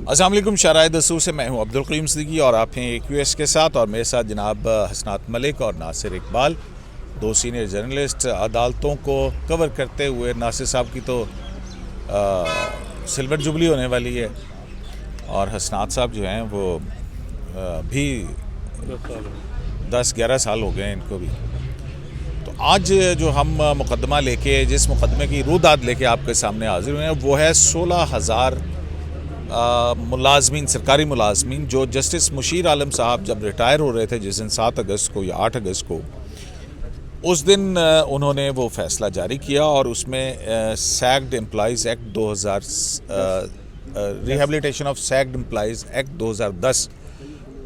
अस्सलाम वालेकुम। शराय दसूर से मैं हूं अब्दुल करीम सिद्दीकी और आप हैं QS के साथ, और मेरे साथ जनाब हसनात मलिक और नासिर इकबाल, दो सीनियर जर्नलिस्ट। अदालतों को कवर करते हुए नासिर साहब की तो सिल्वर जुबली होने वाली है, और हसनात साहब जो हैं वो भी 10-11 साल हो गए इनको भी। तो आज जो हम मुकदमा लेके, जिस मुकदमे की रूदाद लेके आपके सामने हाजिर हुए हैं, वो है 16,000 मुलाजमीन, सरकारी मुलाजमीन, जो जस्टिस मुशीर आलम साहब जब रिटायर हो रहे थे, जिस दिन 7 अगस्त को या 8 अगस्त को, उस दिन उन्होंने वो फैसला जारी किया, और उसमें sacked employees act 2000, rehabilitation of sacked employees act 2010,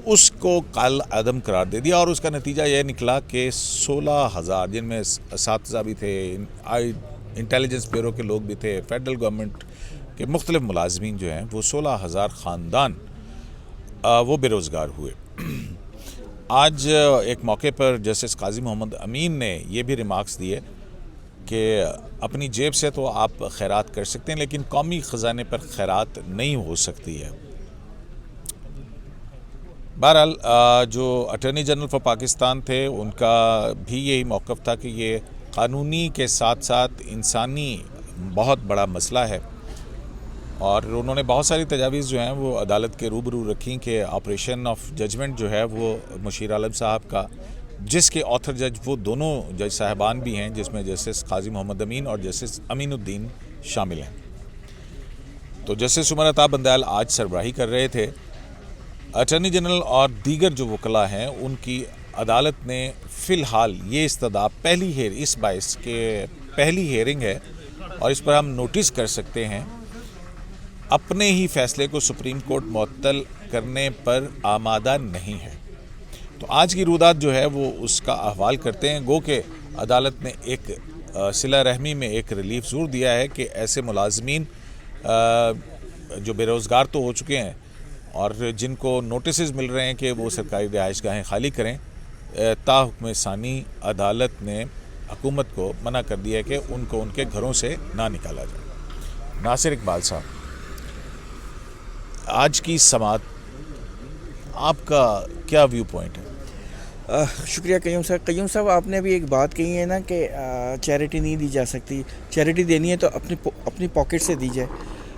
उसको काल आदम करार दे दिया। और उसका नतीजा ये निकला कि 16,000, जिनमें 7,000 भी थे, इंटेलिजेंस ब्यूरो के लोग भी थे, फेडरल गवर्नमेंट के मुख्तलिफ मुलाजमीन जो हैं, वो 16,000 ख़ानदान वो बेरोज़गार हुए। आज एक मौके पर जस्टिस काजी मोहम्मद अमीन ने ये भी रिमार्क्स दिए कि अपनी जेब से तो आप खैरात कर सकते हैं, लेकिन कौमी ख़जाने पर खैरात नहीं हो सकती है। बहरहाल जो अटॉर्नी जनरल फॉर पाकिस्तान थे, उनका भी यही मौक़िफ़ था कि ये क़ानूनी के साथ साथ इंसानी बहुत बड़ा मसला है, और उन्होंने बहुत सारी तजावीज़ जो हैं वो अदालत के रूबरू रखी कि ऑपरेशन ऑफ जजमेंट जो है वो मुशीर आलम साहब का, जिसके ऑथर जज वो दोनों जज साहबान भी हैं, जिसमें जस्टिस काजी मोहम्मद अमीन और जस्टिस अमीनुद्दीन शामिल हैं। तो जस्टिस उमर अता बंदयाल आज सरबराही कर रहे थे। अटॉर्नी जनरल और दीगर जो वकला हैं, उनकी अदालत ने फ़िलहाल ये इस्तदा इस बाइस के पहली हेयरिंग है, और इस पर हम नोटिस कर सकते हैं, अपने ही फैसले को सुप्रीम कोर्ट मुअत्तल करने पर आमादा नहीं है। तो आज की रूदात जो है वो उसका अहवाल करते हैं। गो के अदालत ने एक सिला रहमी में एक रिलीफ ज़रूर दिया है कि ऐसे मुलाजमीन जो बेरोज़गार तो हो चुके हैं और जिनको नोटिस मिल रहे हैं कि वो सरकारी रिहाइशगाहें खाली करें, ताहुक्म सानी अदालत ने हुकूमत को मना कर दिया है कि उनको उनके घरों से ना निकाला जाए। नासिर इकबाल साहब, आज की समात आपका क्या व्यू पॉइंट है? शुक्रिया कयूम साहब, आपने भी एक बात कही है ना कि चैरिटी नहीं दी जा सकती। चैरिटी देनी है तो अपनी पॉकेट से दी जाए,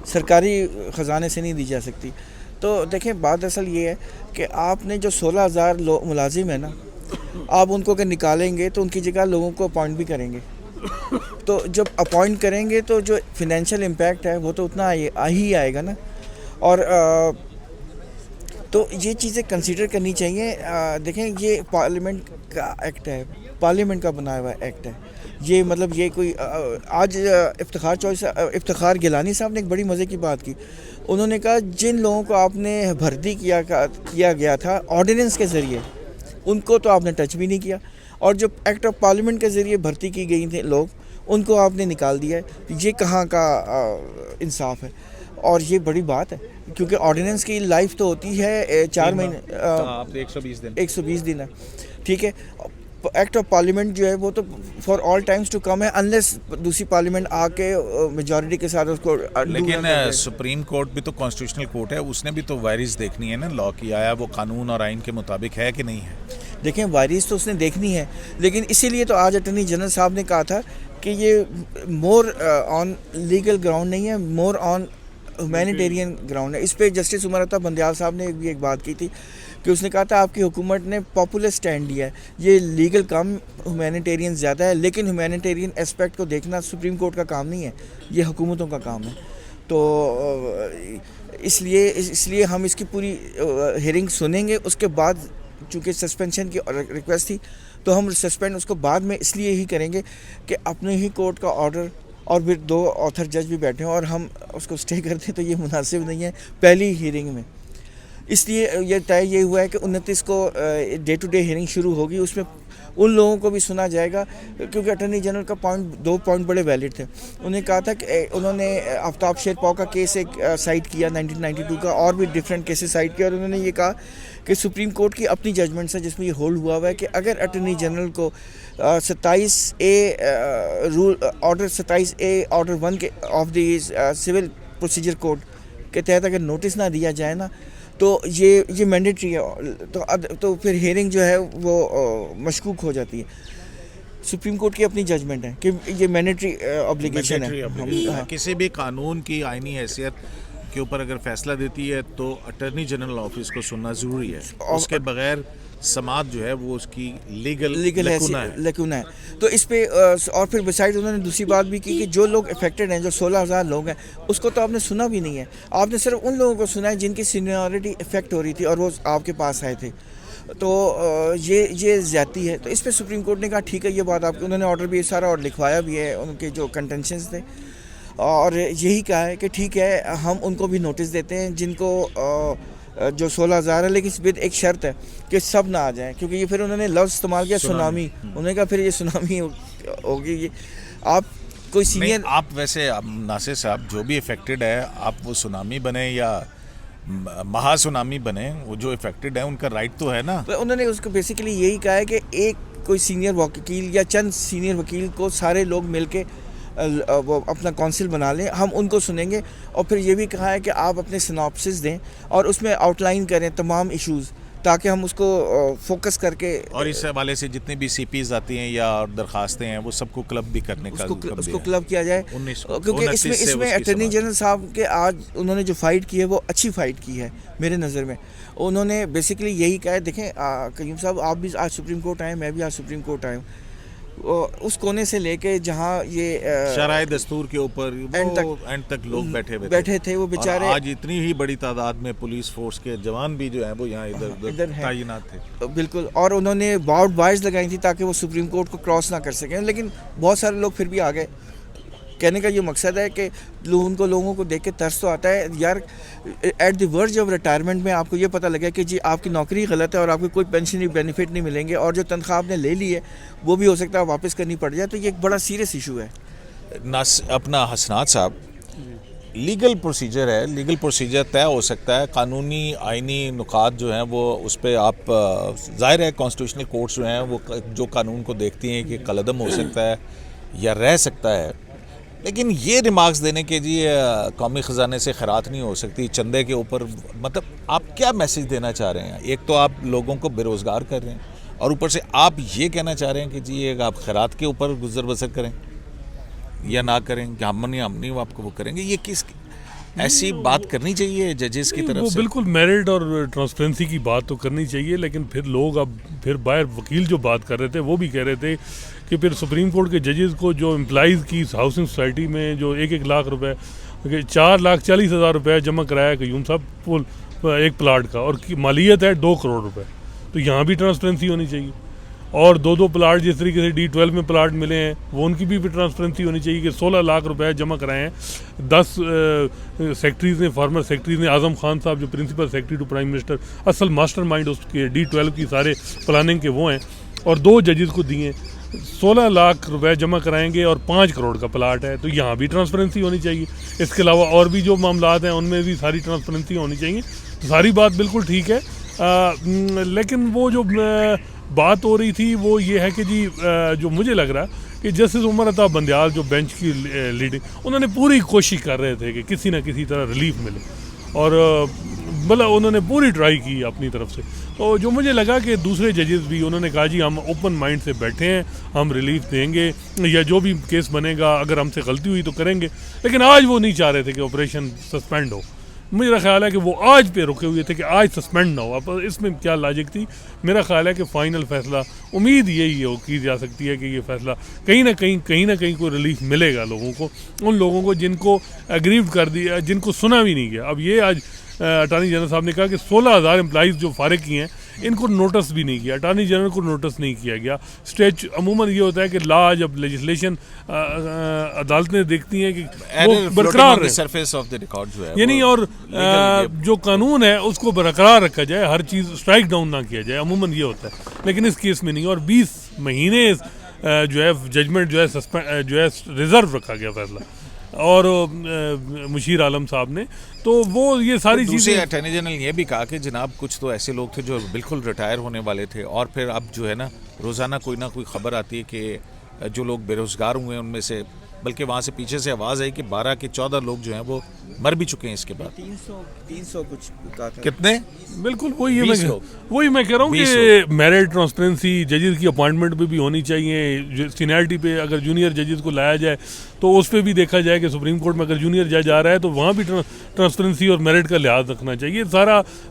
सरकारी ख़जाने से नहीं दी जा सकती। तो देखें, बात असल ये है कि आपने जो 16,000 मुलाजिम है ना, आप उनको के निकालेंगे तो उनकी जगह लोगों को अपॉइंट भी करेंगे। तो जब अपॉइंट करेंगे तो जो फिनेंशियल इम्पैक्ट है वो तो उतना ही आएगा ना। और तो ये चीज़ें कंसीडर करनी चाहिए। देखें, ये पार्लियामेंट का एक्ट है, पार्लियामेंट का बनाया हुआ एक्ट है ये। मतलब ये कोई आज इफ्तिखार गिलानी साहब ने एक बड़ी मज़े की बात की। उन्होंने कहा जिन लोगों को आपने भर्ती किया गया था ऑर्डिनेंस के ज़रिए, उनको तो आपने टच भी नहीं किया, और जो एक्ट ऑफ पार्लियामेंट के ज़रिए भर्ती की गई थे लोग, उनको आपने निकाल दिया है। ये कहाँ का इंसाफ है? और ये बड़ी बात है, क्योंकि ऑर्डिनेंस की लाइफ तो होती है 4 महीने, 120 दिन है, ठीक है। एक्ट ऑफ पार्लियामेंट जो है वो तो for all times to come है, अनलेस दूसरी पार्लियामेंट आके मेजॉरिटी के साथ उसको। लेकिन सुप्रीम कोर्ट भी तो कॉन्स्टिट्यूशनल कोर्ट है, उसने भी तो वायरिस देखनी है ना लॉ की, आया वो कानून और आइन के मुताबिक है कि नहीं है। देखें, वायरिस तो उसने देखनी है, लेकिन इसीलिए तो आज अटॉर्नी जनरल साहब ने कहा था कि ये मोर ऑन लीगल ग्राउंड नहीं है, मोर ऑन ह्यूमैनिटेरियन ग्राउंड है। इस पर जस्टिस उमर अता बंदयाल साहब ने भी एक बात की थी कि उसने कहा था आपकी हुकूमत ने पॉपुलर स्टैंड लिया है, ये लीगल कम ह्यूमैनिटेरियन ज़्यादा है, लेकिन ह्यूमैनिटेरियन एस्पेक्ट को देखना सुप्रीम कोर्ट का काम नहीं है, ये हुकूमतों का काम है। तो इसलिए हम इसकी पूरी हियरिंग सुनेंगे। उसके बाद चूँकि सस्पेंशन की रिक्वेस्ट थी, तो हम सस्पेंड उसको बाद में इसलिए ही करेंगे कि अपने ही कोर्ट का ऑर्डर, और फिर 2 ऑथर जज भी बैठे हैं, और हम उसको स्टे करते हैं तो ये मुनासिब नहीं है पहली हियरिंग में। इसलिए ये तय ये हुआ है कि 29 को डे टू डे हियरिंग शुरू होगी। उसमें उन लोगों को भी सुना जाएगा, क्योंकि अटॉर्नी जनरल का 2 पॉइंट बड़े वैलिड थे। उन्होंने कहा था कि उन्होंने आफ्ताब शेरपाव का केस एक साइट किया 1992 का, और भी डिफरेंट केसेस साइट किया, और उन्होंने ये कहा कि सुप्रीम कोर्ट की अपनी जजमेंट्स है जिसमें ये होल्ड हुआ है कि अगर अटॉर्नी जनरल को 27A rule order 27A order 1 के of the civil procedure code के तहत अगर नोटिस ना दिया जाए ना तो ये मैंडेटरी है, तो फिर हेयरिंग जो है वो मशकूक हो जाती है। सुप्रीम कोर्ट की अपनी जजमेंट है कि ये मैंडेटरी ऑब्लिगेशन है। हाँ। किसी भी कानून की आईनी हैसियत के ऊपर अगर फैसला देती है तो अटॉर्नी जनरल ऑफिस को सुनना ज़रूरी है, उसके बगैर समाज जो है वो उसकी लीगल लेकुना है। तो इस पे और फिर बिसाइड उन्होंने दूसरी बात भी की कि जो लोग अफेक्टेड हैं, जो 16,000 लोग हैं, उसको तो आपने सुना भी नहीं है। आपने सिर्फ उन लोगों को सुना है जिनकी सीनियरिटी इफेक्ट हो रही थी और वो आपके पास आए थे। तो ये ज़्यादती है। तो इस पे सुप्रीम कोर्ट ने कहा ठीक है, ये बात आपकी, उन्होंने ऑर्डर भी सारा और लिखवाया भी है, उनके जो कंटेंशंस थे, और यही कहा है कि ठीक है हम उनको भी नोटिस देते हैं जिनको जो 16,000 है, लेकिन विद एक शर्त है कि सब ना आ जाएं, क्योंकि ये फिर उन्होंने लफ्ज़ इस्तेमाल किया सुनामी। उन्होंने कहा फिर ये सुनामी होगी। ये आप कोई सीनियर, आप वैसे नासिर साहब जो भी इफेक्टेड है, आप वो सुनामी बने या महासुनामी बने, वो जो इफेक्टेड है उनका राइट तो है ना। तो उन्होंने उसको बेसिकली यही कहा है कि एक कोई सीनियर वकील या चंद सीनियर वकील को सारे लोग मिलके वो अपना काउंसिल बना लें, हम उनको सुनेंगे, और फिर ये भी कहा है कि आप अपने सिनॉप्सिस दें और उसमें आउटलाइन करें तमाम इश्यूज़, ताकि हम उसको फोकस करके, और इस हवाले से जितनी भी सीपीज आती हैं या दरखास्तें हैं वो सबको क्लब भी करने का उसको क्लब किया जाए, क्योंकि इसमें अटॉर्नी जनरल साहब के आज उन्होंने जो फ़ाइट की है वो अच्छी फ़ाइट की है मेरे नज़र में। उन्होंने बेसिकली यही कहा है, देखें कयूम साहब, आप भी आज सुप्रीम कोर्ट आए, मैं भी आज सुप्रीम कोर्ट आया हूँ, उस कोने से लेके जहाँ ये शराय दस्तूर के ऊपर एंड तक लोग बैठे थे वो बेचारे। आज इतनी ही बड़ी तादाद में पुलिस फोर्स के जवान भी जो हैं वो यहाँ इधर तैनात थे। बिल्कुल, और उन्होंने बाउट बाइज लगाई थी ताकि वो सुप्रीम कोर्ट को क्रॉस ना कर सकें, लेकिन बहुत सारे लोग फिर भी आ गए। कहने का ये मकसद है कि लोगों को देख के तरस तो आता है यार, at the verge of retirement में आपको ये पता लगा कि जी आपकी नौकरी गलत है और आपको कोई पेंशन बेनिफिट नहीं मिलेंगे, और जो तनख्वाह आपने ले ली है वो भी हो सकता है वापस करनी पड़ जाए। तो ये एक बड़ा सीरियस इशू है। अपना हसनात साहब, लीगल प्रोसीजर है, लीगल प्रोसीजर तय हो सकता है, कानूनी आइनी नुकात जो हैं वो उस पर आप ज़ाहिर है कॉन्स्टिट्यूशनल कोर्ट्स जो हैं वो जो कानून को देखती हैं कि कलअदम हो सकता है या रह सकता है, लेकिन ये रिमार्क्स देने के जी कौमी ख़जाने से खैरात नहीं हो सकती चंदे के ऊपर, मतलब आप क्या मैसेज देना चाह रहे हैं? एक तो आप लोगों को बेरोज़गार कर रहे हैं और ऊपर से आप ये कहना चाह रहे हैं कि जी एक आप खैरात के ऊपर गुजर बसर करें या ना करें, कि हम नहीं आपको वो करेंगे। ये किस ऐसी बात करनी चाहिए जजेस की तरफ से? बिल्कुल मेरिट और ट्रांसपेरेंसी की बात तो करनी चाहिए, लेकिन फिर लोग अब फिर बाहर वकील जो बात कर रहे थे वो भी कह रहे थे कि फिर सुप्रीम कोर्ट के जजेस को जो एम्प्लॉइज़ की हाउसिंग सोसाइटी में जो 1-1 लाख रुपए, 4,40,000 रुपये जमा कराया कयूम साहब एक प्लाट का, और मालियत है 2 करोड़ रुपए। तो यहाँ भी ट्रांसपेरेंसी होनी चाहिए। और 2-2 प्लाट जिस तरीके से D12 में प्लाट मिले हैं वो उनकी भी ट्रांसपेरेंसी होनी चाहिए कि 16 लाख रुपए जमा कराए हैं। 10 सेक्रेटरीज़ ने, फॉर्मर सेक्रेटरीज़ ने, आज़म खान साहब जो principal secretary to prime minister, असल मास्टरमाइंड उसके D12 की सारे प्लानिंग के वो हैं, और 2 जजेस को दिए, 16 लाख रुपए जमा कराएंगे और 5 करोड़ का प्लाट है। तो यहाँ भी ट्रांसपेरेंसी होनी चाहिए। इसके अलावा और भी जो मामलात हैं उनमें भी सारी ट्रांसपेरेंसी होनी चाहिए। तो सारी बात बिल्कुल ठीक है, लेकिन वो जो बात हो रही थी वो ये है कि जी जो मुझे लग रहा है कि जस्टिस उमर अता बंदयाल जो बेंच की लीडिंग, उन्होंने पूरी कोशिश कर रहे थे कि किसी न किसी तरह रिलीफ मिले, और मतलब उन्होंने पूरी ट्राई की अपनी तरफ से। तो जो मुझे लगा कि दूसरे जजेस भी उन्होंने कहा जी हम ओपन माइंड से बैठे हैं, हम रिलीफ देंगे या जो भी केस बनेगा, अगर हमसे गलती हुई तो करेंगे। लेकिन आज वो नहीं चाह रहे थे कि ऑपरेशन सस्पेंड हो। मेरा ख्याल है कि वो आज पे रुके हुए थे कि आज सस्पेंड ना हो। अब इसमें क्या लॉजिक थी? मेरा ख्याल है कि फ़ाइनल फ़ैसला, उम्मीद यही हो की जा सकती है कि ये फ़ैसला कहीं ना कहीं कोई रिलीफ मिलेगा लोगों को, उन लोगों को जिनको एग्रीव कर दिया, जिनको सुना भी नहीं गया। अब ये आज अटॉर्नी जनरल साहब ने कहा कि 16,000 एम्प्लॉइज़ जो फारिग किए हैं इनको नोटिस भी नहीं किया, अटॉर्नी जनरल को नोटिस नहीं किया गया। स्टेज अमूमन ये होता है कि लॉ जब लेजिस्लेशन अदालतें देखती हैं कि वो बरकरार है, यानी और जो कानून है उसको बरकरार रखा जाए, हर चीज़ स्ट्राइक डाउन ना किया जाए, अमूमन ये होता है। लेकिन इस केस में नहीं, और 20 महीने जो है जजमेंट जो है रिजर्व रखा गया फैसला, और मुशीर आलम साहब ने, तो वो ये सारी चीज़ें। अटॉर्नी जनरल ये भी कहा कि जनाब कुछ तो ऐसे लोग थे जो बिल्कुल रिटायर होने वाले थे, और फिर अब जो है ना रोज़ाना कोई ना कोई ख़बर आती है कि जो लोग बेरोज़गार हुए उनमें से, बल्कि वहाँ से पीछे से आवाज़ आई कि 12 के 14 लोग जो हैं वो मर भी चुके हैं इसके बाद। 300 कुछ कहा था। कितने? बिल्कुल 20 लोग। वही मैं कह रहा हूँ 20 कि मेरिट ट्रांसपेरेंसी जजेस की अपॉइंटमेंट पे भी होनी चाहिए। सीनियरिटी पे अगर जूनियर जजेस को लाया जाए तो उस पर भी देखा जाए कि सुप्रीम कोर्ट में अगर जूनियर जज आ रहा है तो वहाँ भी ट्रांसपेरेंसी और मेरिट का लिहाज रखना चाहिए।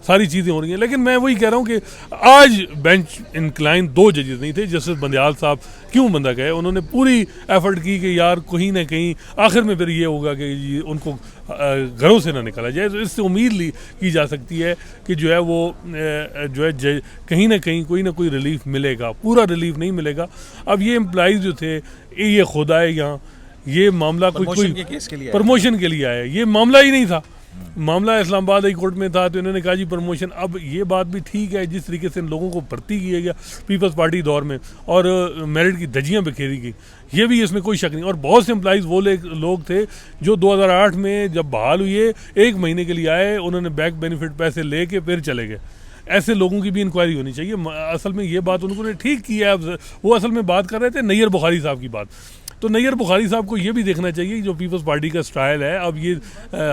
सारी चीज़ें हो रही हैं, लेकिन मैं वही कह रहा हूँ कि आज बेंच इंक्लाइन 2 जजेस नहीं थे। जस्टिस बंदयाल साहब क्यों बंदा गए, उन्होंने पूरी एफर्ट की कि यार कहीं ना कहीं आखिर में फिर ये होगा कि उनको घरों से ना निकाला जाए। तो इससे उम्मीद की जा सकती है कि जो है वो जो है कहीं ना कहीं कोई ना कोई रिलीफ मिलेगा। पूरा रिलीफ नहीं मिलेगा। अब ये एम्प्लॉइज जो थे ये खुद आए यहाँ, ये मामला कोई प्रमोशन के लिए आया, ये मामला ही नहीं था। मामला इस्लामाबाद हाई कोर्ट में था तो इन्होंने कहा जी प्रमोशन। अब ये बात भी ठीक है, जिस तरीके से इन लोगों को भर्ती किया गया पीपल्स पार्टी दौर में और मेरिट की धज्जियाँ बिखेरी गई, ये भी इसमें कोई शक नहीं। और बहुत से एम्प्लॉइज़ वो लोग थे जो 2008 में जब बहाल हुए 1 महीने के लिए आए, उन्होंने बैक बेनिफिट पैसे लेके फिर चले गए। ऐसे लोगों की भी इंक्वायरी होनी चाहिए। असल में ये बात उन्होंने ठीक किया है। वो असल में बात कर रहे थे नैयर बुखारी साहब की बात, तो नैयर बुखारी साहब को ये भी देखना चाहिए जो पीपल्स पार्टी का स्टाइल है। अब ये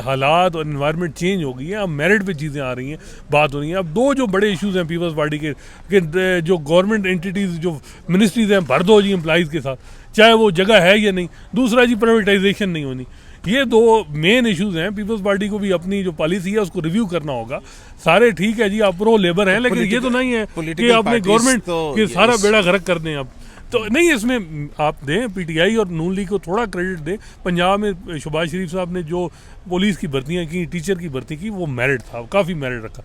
हालात और एनवायरनमेंट चेंज हो गई है, अब मेरिट पे चीज़ें आ रही हैं, बात हो रही हैं। अब 2 जो बड़े इश्यूज़ हैं पीपल्स पार्टी के जो गवर्नमेंट एंटिटीज़ जो मिनिस्ट्रीज़ हैं भर दो जी एम्प्लॉइज़ के साथ, चाहे वो जगह है या नहीं। दूसरा जी प्राइवेटाइजेशन नहीं होनी। ये 2 मेन इश्यूज़ हैं। पीपल्स पार्टी को भी अपनी जो पॉलिसी है उसको रिव्यू करना होगा। सारे ठीक है जी, आप प्रो लेबर हैं, लेकिन ये तो नहीं है कि आपने गवर्नमेंट के सारा बेड़ा गर्क कर दें आप तो नहीं। इसमें आप दें पीटीआई और नून लीग को थोड़ा क्रेडिट दें। पंजाब में शहबाज शरीफ साहब ने जो पुलिस की भर्तियाँ की, टीचर की भर्ती की, वो मेरिट था, काफ़ी मेरिट रखा।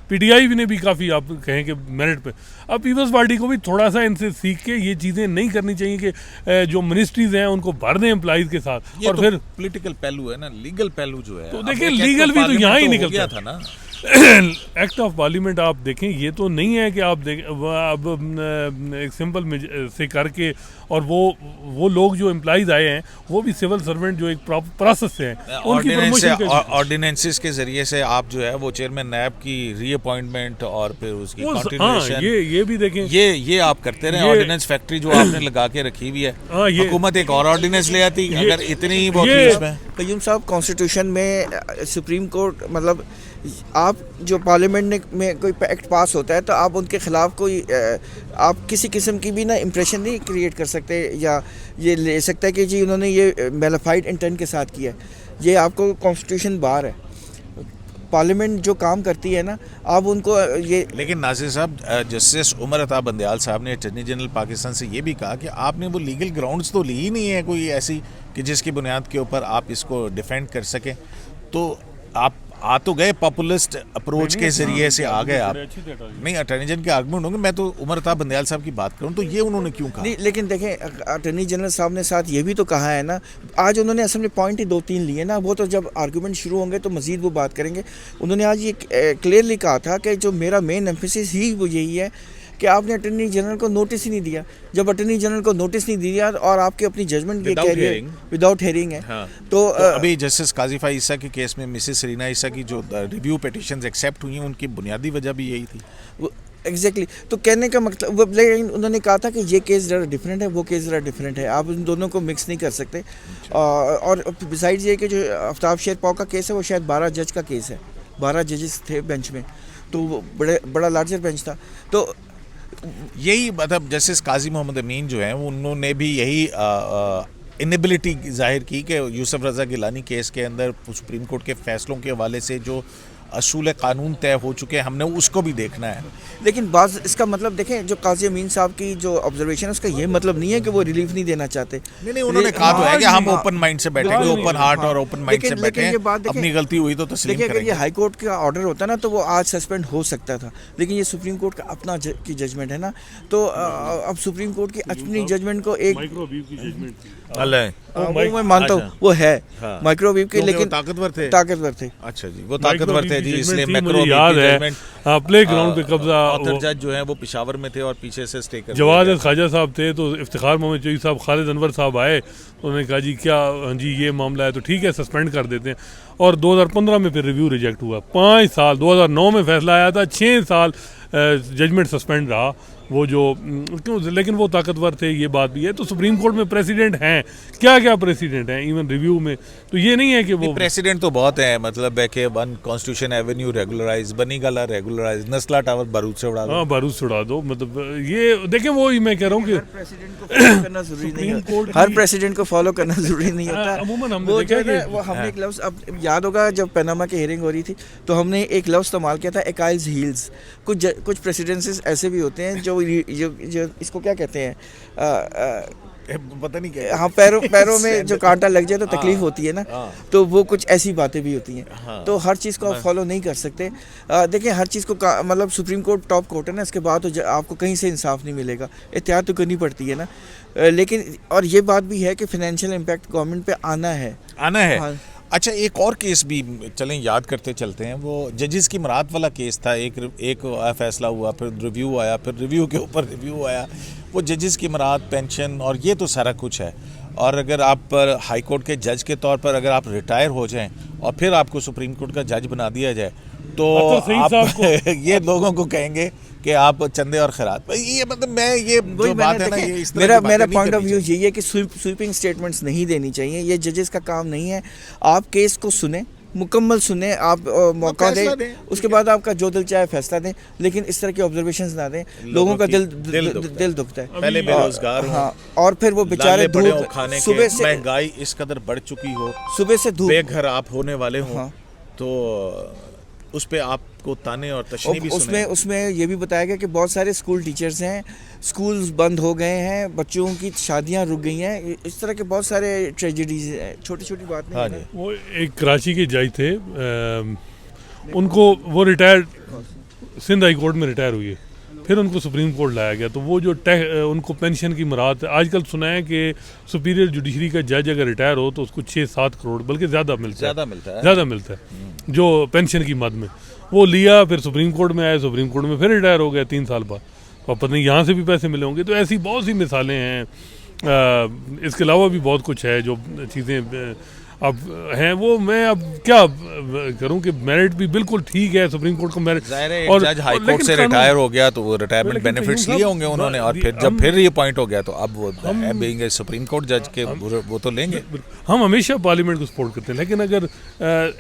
पीटीआई ने भी काफ़ी आप कहें कि मेरिट पे। अब पीपल्स पार्टी को भी थोड़ा सा इनसे सीख के ये चीज़ें नहीं करनी चाहिए कि जो मिनिस्ट्रीज़ हैं उनको भर दें एम्प्लॉइज़ के साथ। और तो फिर पॉलिटिकल पहलू है ना, लीगल पहलू जो है, तो देखिए लीगल भी तो यहाँ ही निकल गया था ना। एक्ट ऑफ पार्लियामेंट आप देखें, ये तो नहीं है कि आप अब एक सिंपल से करके, और वो लोग जो एम्प्लॉइज आए हैं वो भी सिविल सर्वेंट जो एक प्रोसेस से हैं, उनकी प्रमोशन ऑर्डिनेंसेस के जरिए से आप जो है वो चेयरमैन नैब की रीअपॉइंटमेंट और फिर उसकी कंटिन्यूएशन, ये भी देखें, ये आप करते रहे। ऑर्डिनेंस फैक्ट्री जो आपने लगा के रखी हुई है, हुकूमत एक और ऑर्डिनेंस ले आती अगर इतनी कयूम साहब। कॉन्स्टिट्यूशन में सुप्रीम कोर्ट मतलब आप जो पार्लियामेंट में कोई एक्ट पास होता है तो आप उनके ख़िलाफ़ कोई आप किसी किस्म की भी ना इम्प्रेशन नहीं क्रिएट कर सकते या ये ले सकता है कि जी उन्होंने ये मेलाफाइड इंटेंट के साथ किया है। ये आपको कॉन्स्टिट्यूशन बार है। पार्लियामेंट जो काम करती है ना, आप उनको ये। लेकिन नासिर साहब, जस्टिस उमर अता बंदयाल साहब ने अटॉर्नी जनरल पाकिस्तान से ये भी कहा कि आपने वो लीगल ग्राउंड्स तो ली ही नहीं है कोई ऐसी कि जिसकी बुनियाद के ऊपर आप इसको डिफेंड कर सकें। तो आप आ तो गए पॉपुलिस्ट अप्रोच के जरिए से आ गए आप। नहीं, अटॉर्नी जनरल के आर्गुमेंट होंगे। मैं तो उमर अता बंदयाल साहब की बात करूं तो ये उन्होंने क्यों कहा? नहीं, लेकिन देखें अटॉर्नी जनरल साहब ने साथ ये भी तो कहा है ना, आज उन्होंने असल में पॉइंट ही 2-3 लिए ना, वो तो जब आर्गूमेंट शुरू होंगे तो मज़ीद वो बात करेंगे। उन्होंने आज ये क्लियरली कहा था कि जो मेरा मेन एम्फेसिस ही वो यही है कि आपने अटॉर्नी जनरल को नोटिस ही नहीं दिया। जब अटॉर्नी जनरल को नोटिस नहीं दिया और आपकी अपनी जजमेंट ये कह रही है विदाउट हेयरिंग है। हाँ। तो अभी जस्टिस काजिफा ईसा के केस में मिसेस रीना ईसा की जो रिव्यू पिटीशंस एक्सेप्ट हुई हैं, उनकी बुनियादी वजह भी यही थी। एग्जैक्टली तो कहने का मतलब, लेकिन उन्होंने कहा था कि ये केस ज़रा डिफरेंट है, वो केस ज़रा डिफरेंट है, आप उन दोनों को मिक्स नहीं कर सकते। और बिसाइड्स ये कि जो आफ्ताब शेरपाव का केस है वो शायद 12 जज का केस है, 12 जजेस थे बेंच में, तो वो बड़ा लार्जर बेंच था। तो यही मतलब जस्टिस काजी मोहम्मद अमीन जो हैं उन्होंने भी यही इनेबिलिटी जाहिर की कि यूसुफ रज़ा गिलानी केस के अंदर सुप्रीम कोर्ट के फैसलों के हवाले से जो असूल कानून तय हो चुके हैं, हमने उसको भी देखना है। लेकिन बाज़ इसका मतलब देखें, जो काजी अमीन साहब की जो ऑब्जर्वेशन है उसका ये मतलब नहीं है कि वो रिलीफ नहीं देना चाहते। नहीं, उन्होंने कहा तो है कि हम ओपन माइंड से बैठेंगे, ओपन हार्ट और ओपन माइंड से बैठेंगे, अपनी गलती हुई तो तस्लीम करेंगे। अगर ये हाई कोर्ट का ऑर्डर होता ना तो वो आज सस्पेंड हो सकता था, लेकिन ये सुप्रीम कोर्ट का अपना की जजमेंट है ना, तो अब सुप्रीम कोर्ट की अपनी जजमेंट को एक मैं मानता हूँ वो है माइक्रोवेव के, लेकिन ताकतवर थे। अच्छा जी, वो ताकतवर थे जी, इसलिए याद है प्ले ग्राउंड पे कब्जा। ऑथर जज जो है वो पेशावर में थे और पीछे से स्टे कर जवाद ख्वाजा साहब थे, तो इफ्तिखार मोहम्मद चौधरी साहब, खालिद अनवर साहब आए, उन्होंने कहा जी क्या, हाँ जी ये मामला है तो ठीक है सस्पेंड कर देते हैं। और 2015 में फिर रिव्यू रिजेक्ट हुआ, 5 साल, 2009 में फैसला आया था, 6 साल जजमेंट सस्पेंड रहा वो जो क्यों, लेकिन वो ताकतवर थे, ये बात भी है। तो सुप्रीम कोर्ट में प्रेसिडेंट हैं, क्या क्या प्रेसिडेंट हैं इवन रिव्यू में, तो ये नहीं है कि वो प्रेसिडेंट तो बहुत हैं, मतलब है कि one constitution avenue regularise, Banigala regularise, Nasla tower बारूद से उड़ा दो। हाँ, बारूद से उड़ा दो, मतलब ये देखें, वो ही मैं कह रहा हूँ कि प्रेसिडेंट को फॉलो करना जरूरी नहीं होता, हर प्रेसिडेंट को फॉलो करना जरूरी नहीं होता। अमूमन हमने वो देखा जो है कि वो हमने एक लफ्ज़, अब याद होगा जब पनामा की हियरिंग हो रही थी तो हमने एक लफ्ज़ इस्तेमाल किया था, एकाइल्स हील्स। कुछ प्रेसिडेंसीज ऐसे भी होते हैं जो इसको क्या कहते हैं, पता नहीं क्या, हाँ, पैरों में जो कांटा लग जाए तो तकलीफ होती है ना, तो वो कुछ ऐसी बातें भी होती हैं। तो हर चीज़ को आप फॉलो नहीं कर सकते। देखिए, हर चीज़ को मतलब सुप्रीम कोर्ट टॉप कोर्ट है ना, इसके बाद तो आपको कहीं से इंसाफ नहीं मिलेगा, एहतियात तो करनी पड़ती है ना। लेकिन और ये बात भी है कि फाइनेंशियल इम्पैक्ट गवर्नमेंट पे आना है। हाँ। अच्छा, एक और केस भी चलें याद करते चलते हैं, वो जजेस की मरात वाला केस था। एक फैसला हुआ, फिर रिव्यू आया, फिर रिव्यू के ऊपर रिव्यू आया। वो जजेस की मरात, पेंशन और ये तो सारा कुछ है। और अगर आप हाई कोर्ट के जज के तौर पर अगर आप रिटायर हो जाएं और फिर आपको सुप्रीम कोर्ट का जज बना दिया जाए तो आप ये लोगों को कहेंगे कि आप चंदे और खैरात, ये मतलब मैं ये जो बात है ना, ये इस तरह मेरा पॉइंट ऑफ व्यू यही है कि स्वीपिंग स्टेटमेंट्स नहीं देनी चाहिए। ये जजेस का काम नहीं है। आप केस को सुने, मुकम्मल सुने, आप मौका दें, उसके बाद आपका जो दिल चाहे फैसला दें, लेकिन इस तरह के ऑब्जर्वेशंस ना दें। लोगों का दिल दुखता है। पहले बेरोजगार, हाँ, और फिर वो बेचारे धूप, सुबह से महंगाई इस कदर बढ़ चुकी हो, सुबह से धूप, बेघर आप होने वाले हो, तो उस पे आपको ताने और तशनी भी सुने। उसमें ये भी बताया गया कि बहुत सारे स्कूल टीचर्स हैं, स्कूल्स बंद हो गए हैं, बच्चों की शादियां रुक गई हैं, इस तरह के बहुत सारे ट्रेजेडीज हैं। छोटी छोटी बात नहीं है। वो एक कराची के जज थे, उनको वो रिटायर्ड सिंध हाई कोर्ट में रिटायर हुए, फिर उनको सुप्रीम कोर्ट लाया गया। तो वो जो उनको पेंशन की मराहत, आजकल सुना है कि सुपीरियर जुडिशरी का जज अगर रिटायर हो तो उसको 6-7 करोड़ बल्कि ज़्यादा मिलता है जो पेंशन की मद में। वो लिया, फिर सुप्रीम कोर्ट में आए, सुप्रीम कोर्ट में फिर रिटायर हो गया 3 साल बाद, और पता नहीं यहाँ से भी पैसे मिले होंगे। तो ऐसी बहुत सी मिसालें हैं। इसके अलावा भी बहुत कुछ है जो चीज़ें अब हैं। वो मैं अब क्या करूं कि मेरिट भी बिल्कुल ठीक है, सुप्रीम कोर्ट को मेरिट, और जज हाई कोर्ट से रिटायर हो गया तो वो रिटायरमेंट बेनिफिट्स लिए होंगे उन्होंने, और फिर जब फिर ये पॉइंट हो गया तो अब वो बीइंग सुप्रीम कोर्ट जज के वो तो लेंगे। हम हमेशा पार्लियामेंट को सपोर्ट करते हैं, लेकिन अगर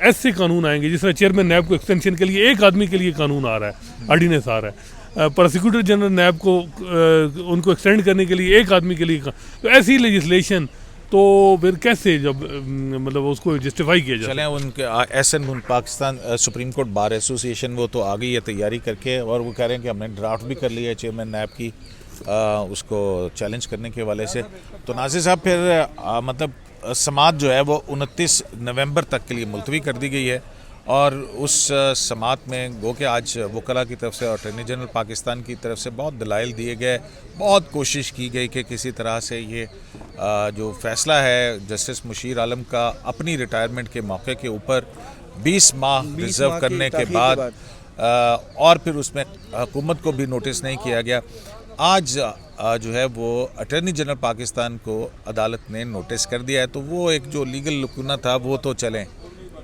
ऐसे कानून आएंगे जिस तरह चेयरमैन नैब को एक्सटेंशन के लिए एक आदमी के लिए कानून आ रहा है, ऑर्डिनेंस आ रहा है, प्रोसिक्यूटर जनरल नैब को उनको एक्सटेंड करने के लिए एक आदमी के लिए, तो ऐसी लेजिस्लेशन तो फिर कैसे जब मतलब उसको जस्टिफाई किया जाए। चलें, उनके SN Pakistan supreme court bar association वो तो आ गई है तैयारी करके, और वो कह रहे हैं कि हमने ड्राफ्ट भी कर लिया है चेयरमैन नैब की उसको चैलेंज करने के हवाले से। तो नाज़िर साहब, फिर मतलब समाअत जो है वो 29 नवंबर तक के लिए मुलतवी कर दी गई है, और उस समाअत में गो के आज वकला की तरफ से और अटॉर्नी जनरल पाकिस्तान की तरफ से बहुत दलाइल दिए गए, बहुत कोशिश की गई कि किसी तरह से ये जो फ़ैसला है जस्टिस मुशीर आलम का अपनी रिटायरमेंट के मौके के ऊपर 20 माह रिज़र्व करने के बाद और फिर उसमें हुकूमत को भी नोटिस नहीं किया गया। आज जो है वो अटॉर्नी जनरल पाकिस्तान को अदालत ने नोटिस कर दिया है, तो वो एक जो लीगल लुकुना था वो तो चलें,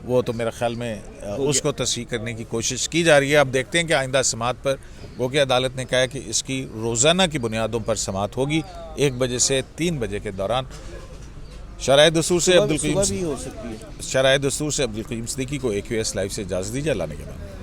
वो तो मेरे ख्याल में उसको तस्हीह करने की कोशिश की जा रही है। अब देखते हैं कि आइंदा समाअत पर वो कि अदालत ने कहा है कि इसकी रोज़ाना की बुनियादों पर समाअत होगी 1 बजे से 3 बजे के दौरान। शराय दस्तूर से अब्दुल करीम सिद्दीकी को AQS लाइव से इजाज़त दीजिए। लाने के बाद